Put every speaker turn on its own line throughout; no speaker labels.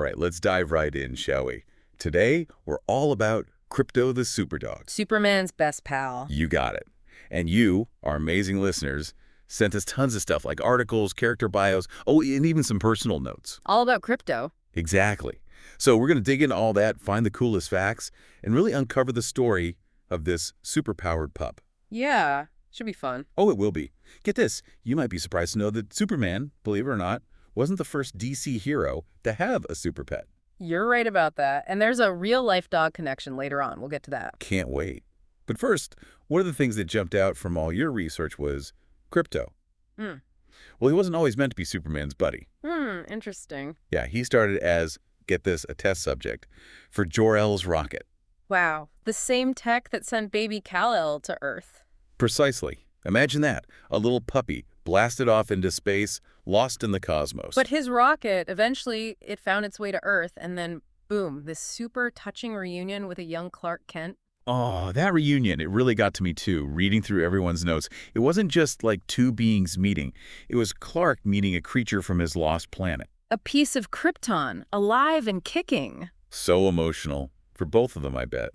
right, let's dive right in, shall we? Today, we're all about Crypto the Superdog.
Superman's best pal.
You got it. And you, our amazing listeners, sent us tons of stuff like articles, character bios, oh, and even some personal notes.
All about crypto.
Exactly. So we're going to dig into all that, find the coolest facts, and really uncover the story of this superpowered pup.
Yeah, should be fun.
Oh, it will be. Get this, you might be surprised to know that Superman, believe it or not, wasn't the first DC hero to have a super pet.
You're right about that. And there's a real-life dog connection later on. We'll get to that.
Can't wait. But first, one of the things that jumped out from all your research was Crypto.
Hmm.
Well, he wasn't always meant to be Superman's buddy.
Interesting.
Yeah, he started as, get this, a test subject for Jor-El's rocket.
Wow. The same tech that sent baby Kal-El to Earth.
Precisely. Imagine that, a little puppy blasted off into space, lost in the cosmos.
But his rocket, eventually, it found its way to Earth, and then, boom, this super touching reunion with a young Clark Kent.
Oh, that reunion, it really got to me too, reading through everyone's notes. It wasn't just like two beings meeting. It was Clark meeting a creature from his lost planet.
A piece of Krypton, alive and kicking.
So emotional. For both of them, I bet.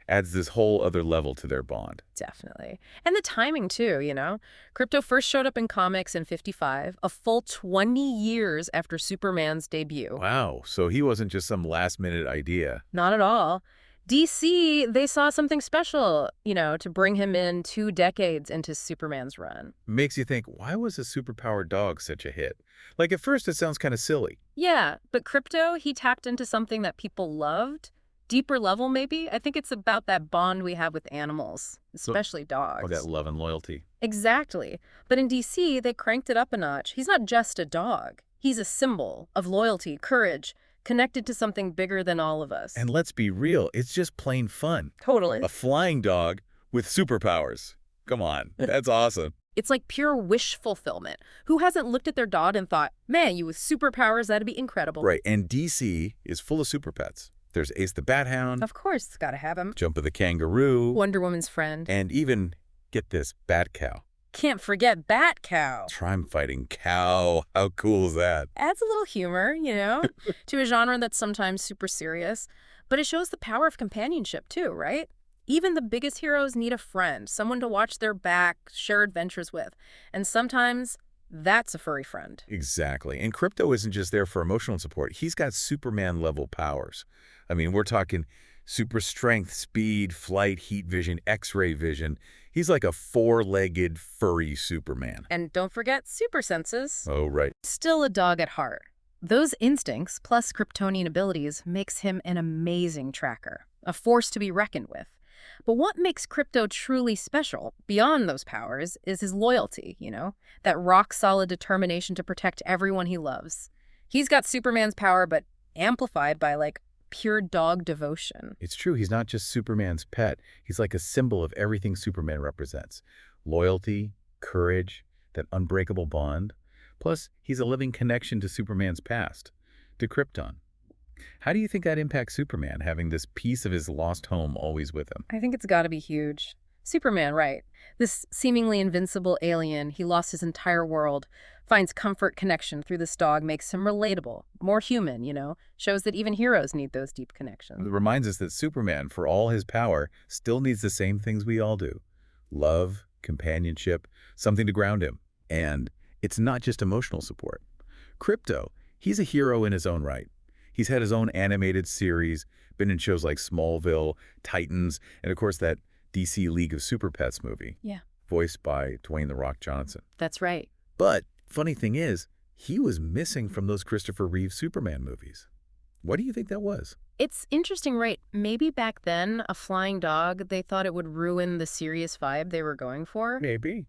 Adds this whole other level to their bond.
Definitely. And the timing, too, you know? Crypto first showed up in comics in '55, a full 20 years after Superman's debut.
Wow, so he wasn't just some last-minute idea.
Not at all. DC, they saw something special, you know, to bring him in 2 decades into Superman's run.
Makes you think, why was a superpowered dog such a hit? Like, at first it sounds kind of silly.
Yeah, but Crypto, he tapped into something that people loved. Deeper level, maybe? I think it's about that bond we have with animals, especially dogs.
Oh, that love and loyalty.
Exactly. But in DC, they cranked it up a notch. He's not just a dog. He's a symbol of loyalty, courage, connected to something bigger than all of us.
And let's be real, it's just plain fun.
Totally.
A flying dog with superpowers. Come on, that's awesome.
It's like pure wish fulfillment. Who hasn't looked at their dog and thought, man, you with superpowers, that'd be incredible.
Right, and DC is full of super pets. There's Ace the Bat Hound.
Of course, gotta have him.
Jumper the Kangaroo.
Wonder Woman's friend.
And even, get this, Bat Cow.
Can't forget Bat Cow.
Crime-fighting cow. How cool is that?
Adds a little humor, you know, to a genre that's sometimes super serious. But it shows the power of companionship, too, right? Even the biggest heroes need a friend, someone to watch their back, share adventures with. And sometimes that's a furry friend.
Exactly. And Crypto isn't just there for emotional support. He's got Superman-level powers. I mean, we're talking super strength, speed, flight, heat vision, X-ray vision. He's like a 4-legged furry Superman.
And don't forget super senses.
Oh, right.
Still a dog at heart. Those instincts, plus Kryptonian abilities, makes him an amazing tracker, a force to be reckoned with. But what makes Crypto truly special, beyond those powers, is his loyalty, you know? That rock-solid determination to protect everyone he loves. He's got Superman's power, but amplified by, like, pure dog devotion.
It's true. He's not just Superman's pet. He's like a symbol of everything Superman represents. Loyalty, courage, that unbreakable bond. Plus, he's a living connection to Superman's past, to Krypton. How do you think that impacts Superman, having this piece of his lost home always with him?
I think it's got to be huge. Superman, right. This seemingly invincible alien, he lost his entire world, finds comfort connection through this dog, makes him relatable, more human, you know, shows that even heroes need those deep connections.
It reminds us that Superman, for all his power, still needs the same things we all do. Love, companionship, something to ground him. And it's not just emotional support. Crypto, he's a hero in his own right. He's had his own animated series, been in shows like Smallville, Titans, and of course that DC League of Super Pets movie.
Yeah.
Voiced by Dwayne "The Rock" Johnson.
That's right.
But funny thing is, he was missing from those Christopher Reeve Superman movies. What do you think that was?
It's interesting, right? Maybe back then, a flying dog, they thought it would ruin the serious vibe they were going for.
Maybe.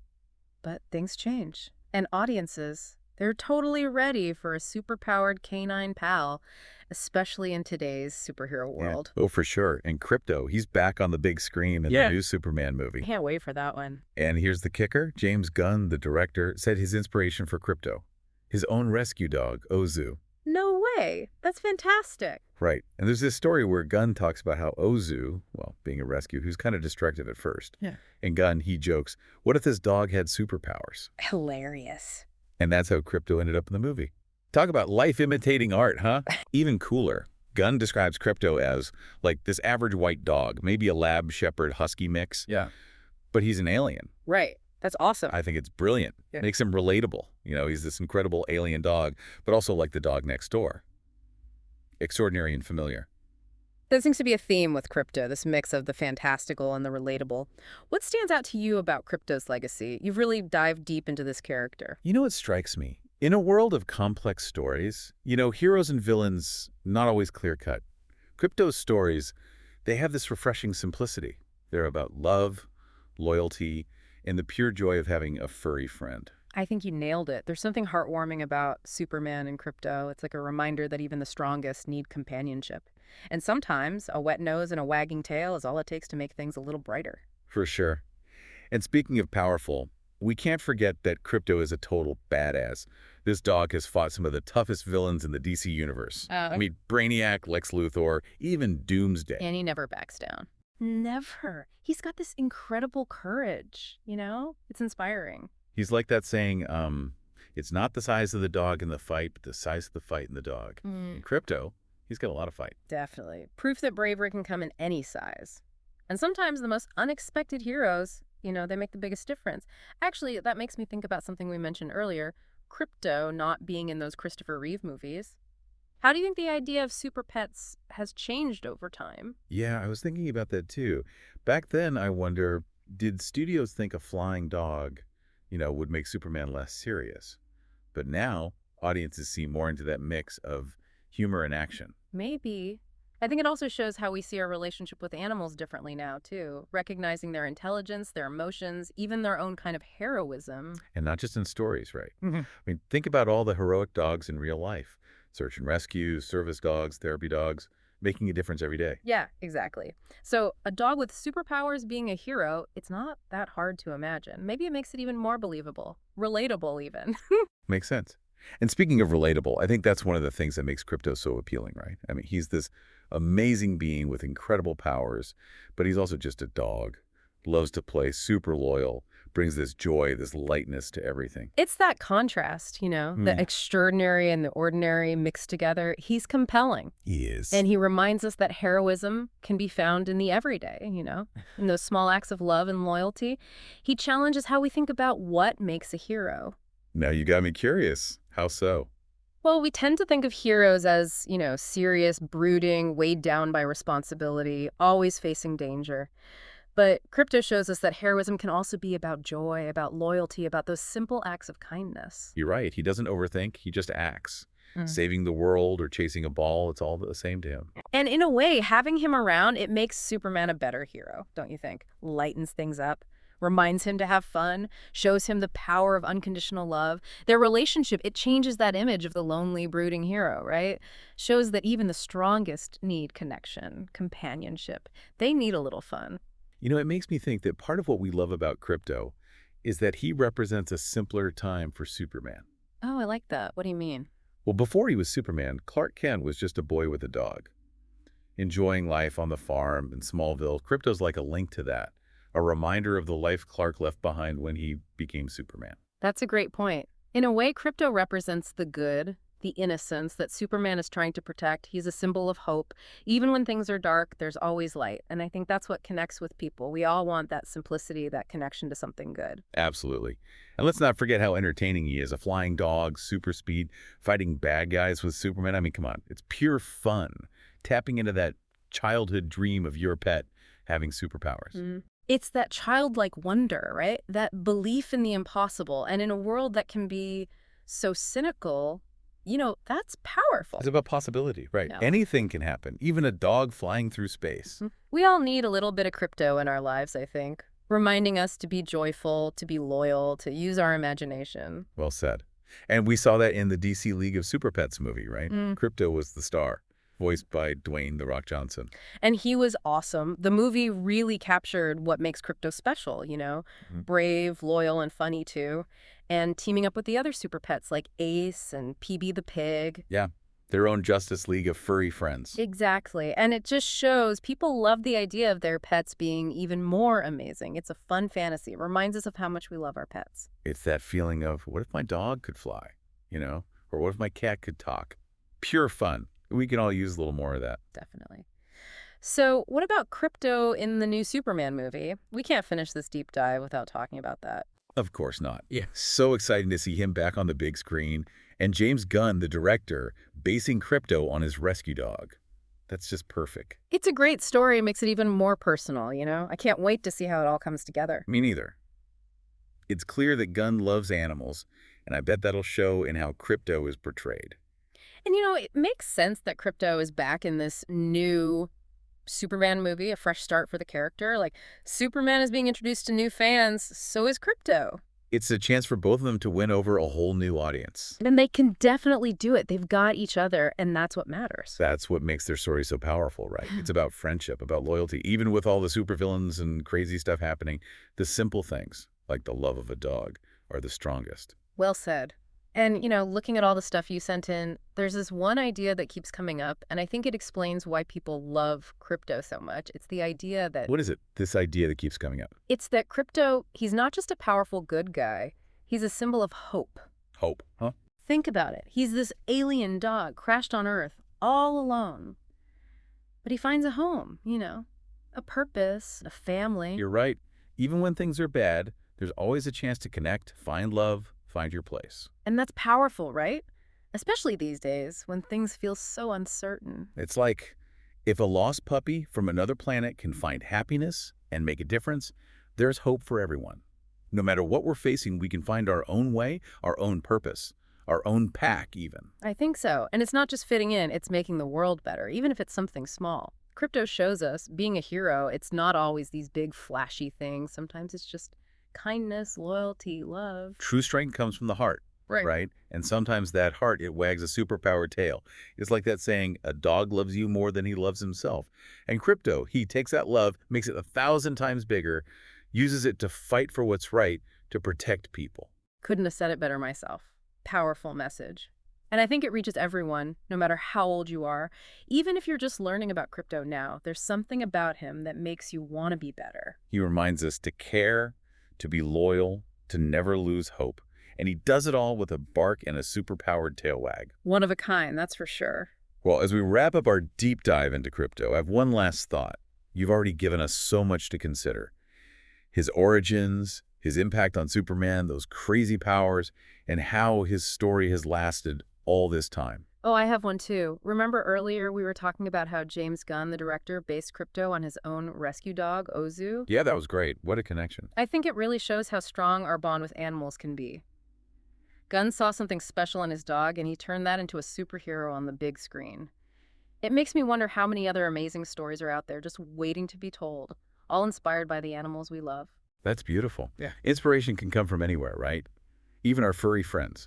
But things change. And audiences, they're totally ready for a superpowered canine pal, especially in today's superhero world.
Yeah. Oh, for sure. And Crypto, he's back on the big screen in the new Superman movie.
Can't wait for that one.
And here's the kicker. James Gunn, the director, said his inspiration for Crypto, his own rescue dog, Ozu.
No way. That's fantastic.
Right. And there's this story where Gunn talks about how Ozu, well, being a rescue, who's kind of destructive at first.
Yeah.
And Gunn, he jokes, what if this dog had superpowers?
Hilarious.
And that's how Crypto ended up in the movie. Talk about life imitating art, huh? Even cooler. Gunn describes Crypto as, like, this average white dog, maybe a lab shepherd husky mix,
Yeah.
but he's an alien.
Right. That's awesome.
I think it's brilliant.
Yeah.
Makes him relatable. He's this incredible alien dog, but also like the dog next door. Extraordinary and familiar.
There seems to be a theme with Crypto, this mix of the fantastical and the relatable. What stands out to you about Crypto's legacy? You've really dived deep into this character.
You know what strikes me? In a world of complex stories, heroes and villains, not always clear-cut. Crypto's stories, they have this refreshing simplicity. They're about love, loyalty, and the pure joy of having a furry friend.
I think you nailed it. There's something heartwarming about Superman and Crypto. It's like a reminder that even the strongest need companionship. And sometimes a wet nose and a wagging tail is all it takes to make things a little brighter.
For sure. And speaking of powerful, we can't forget that Crypto is a total badass. This dog has fought some of the toughest villains in the DC universe. I mean, Brainiac, Lex Luthor, even Doomsday.
And he never backs down. Never. He's got this incredible courage, It's inspiring.
He's like that saying, it's not the size of the dog in the fight, but the size of the fight in the dog. In Crypto, he's got a lot of fight.
Definitely. Proof that bravery can come in any size. And sometimes the most unexpected heroes, they make the biggest difference. Actually, that makes me think about something we mentioned earlier, Crypto not being in those Christopher Reeve movies. How do you think the idea of super pets has changed over time?
Yeah, I was thinking about that too. Back then, I wonder, did studios think a flying dog, would make Superman less serious? But now, audiences see more into that mix of humor and action.
Maybe. I think it also shows how we see our relationship with animals differently now, too. Recognizing their intelligence, their emotions, even their own kind of heroism.
And not just in stories, right? I mean, think about all the heroic dogs in real life. Search and rescue, service dogs, therapy dogs, making a difference every day.
Yeah, exactly. So a dog with superpowers being a hero, it's not that hard to imagine. Maybe it makes it even more believable. Relatable, even.
Makes sense. And speaking of relatable, I think that's one of the things that makes Crypto so appealing, right? I mean, he's this amazing being with incredible powers, but he's also just a dog. Loves to play, super loyal, brings this joy, this lightness to everything.
It's that contrast, the extraordinary and the ordinary mixed together. He's compelling.
He is.
And he reminds us that heroism can be found in the everyday, in those small acts of love and loyalty. He challenges how we think about what makes a hero.
Now you got me curious. How so?
Well, we tend to think of heroes as, serious, brooding, weighed down by responsibility, always facing danger. But Crypto shows us that heroism can also be about joy, about loyalty, about those simple acts of kindness.
You're right. He doesn't overthink. He just acts. Saving the world or chasing a ball, it's all the same to him.
And in a way, having him around, it makes Superman a better hero, don't you think? Lightens things up, reminds him to have fun, shows him the power of unconditional love. Their relationship, it changes that image of the lonely, brooding hero, right? Shows that even the strongest need connection, companionship. They need a little fun.
It makes me think that part of what we love about Crypto is that he represents a simpler time for Superman.
Oh, I like that. What do you mean?
Well, before he was Superman, Clark Kent was just a boy with a dog. Enjoying life on the farm in Smallville, Crypto's like a link to that, a reminder of the life Clark left behind when he became Superman.
That's a great point. In a way, Crypto represents the good, the innocence that Superman is trying to protect. He's a symbol of hope. Even when things are dark, there's always light. And I think that's what connects with people. We all want that simplicity, that connection to something good.
Absolutely. And let's not forget how entertaining he is. A flying dog, super speed, fighting bad guys with Superman. I mean, come on. It's pure fun. Tapping into that childhood dream of your pet having superpowers.
It's that childlike wonder, right? That belief in the impossible. And in a world that can be so cynical, that's powerful.
It's about possibility, right?
No.
Anything can happen, even a dog flying through space.
We all need a little bit of Crypto in our lives, I think, reminding us to be joyful, to be loyal, to use our imagination.
Well said. And we saw that in the DC League of Super Pets movie, right? Crypto was the star, voiced by Dwayne "The Rock" Johnson.
And he was awesome. The movie really captured what makes Crypto special, brave, loyal, and funny, too. And teaming up with the other super pets like Ace and PB the pig.
Yeah, their own Justice League of furry friends.
Exactly. And it just shows people love the idea of their pets being even more amazing. It's a fun fantasy. It reminds us of how much we love our pets.
It's that feeling of, what if my dog could fly? Or what if my cat could talk? Pure fun. We can all use a little more of that.
Definitely. So, what about Crypto in the new Superman movie? We can't finish this deep dive without talking about that.
Of course not. Yeah. So exciting to see him back on the big screen. And James Gunn, the director, basing Crypto on his rescue dog. That's just perfect.
It's a great story, makes it even more personal, you know? I can't wait to see how it all comes together.
Me neither. It's clear that Gunn loves animals, and I bet that'll show in how Crypto is portrayed.
And it makes sense that Crypto is back in this new Superman movie, a fresh start for the character. Like, Superman is being introduced to new fans, so is Crypto.
It's a chance for both of them to win over a whole new audience.
And they can definitely do it. They've got each other, and that's what matters.
That's what makes their story so powerful, right? It's about friendship, about loyalty. Even with all the supervillains and crazy stuff happening, the simple things, like the love of a dog, are the strongest.
Well said. And, looking at all the stuff you sent in, there's this one idea that keeps coming up, and I think it explains why people love Crypto so much. It's the idea that
What is it, this idea that keeps coming up?
it's that Crypto, he's not just a powerful good guy, he's a symbol of hope.
Hope, huh?
Think about it. He's this alien dog crashed on Earth, all alone. But he finds a home, a purpose, a family.
You're right. Even when things are bad, there's always a chance to connect, find love, find your place.
And that's powerful, right? Especially these days when things feel so uncertain.
It's like if a lost puppy from another planet can find happiness and make a difference, there's hope for everyone. No matter what we're facing, we can find our own way, our own purpose, our own pack even.
I think so. And it's not just fitting in, it's making the world better, even if it's something small. Crypto shows us being a hero, it's not always these big flashy things. Sometimes it's just kindness, loyalty, love.
True strength comes from the heart, right? And sometimes that heart, it wags a superpowered tail. It's like that saying, a dog loves you more than he loves himself. And Crypto, he takes that love, makes it 1,000 times bigger, uses it to fight for what's right, to protect people.
Couldn't have said it better myself. Powerful message. And I think it reaches everyone, no matter how old you are. Even if you're just learning about Crypto now, there's something about him that makes you want to be better.
He reminds us to care, to be loyal, to never lose hope. And he does it all with a bark and a superpowered tail wag.
One of a kind, that's for sure.
Well, as we wrap up our deep dive into Crypto, I have one last thought. You've already given us so much to consider. His origins, his impact on Superman, those crazy powers, and how his story has lasted all this time.
Oh, I have one too. Remember earlier we were talking about how James Gunn, the director, based Crypto on his own rescue dog, Ozu?
Yeah, that was great. What a connection.
I think it really shows how strong our bond with animals can be. Gunn saw something special in his dog, and he turned that into a superhero on the big screen. It makes me wonder how many other amazing stories are out there just waiting to be told, all inspired by the animals we love.
That's beautiful. Yeah. Inspiration can come from anywhere, right? Even our furry friends.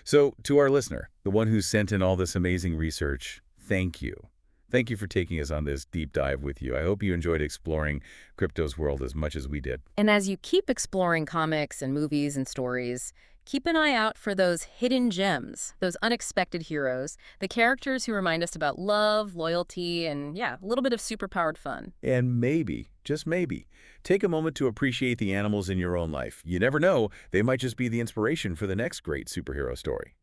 So, to our listener, the one who sent in all this amazing research, thank you. Thank you for taking us on this deep dive with you. I hope you enjoyed exploring Crypto's world as much as we did.
And as you keep exploring comics and movies and stories, keep an eye out for those hidden gems, those unexpected heroes, the characters who remind us about love, loyalty, and a little bit of superpowered fun.
And maybe, just maybe, take a moment to appreciate the animals in your own life. You never know, they might just be the inspiration for the next great superhero story.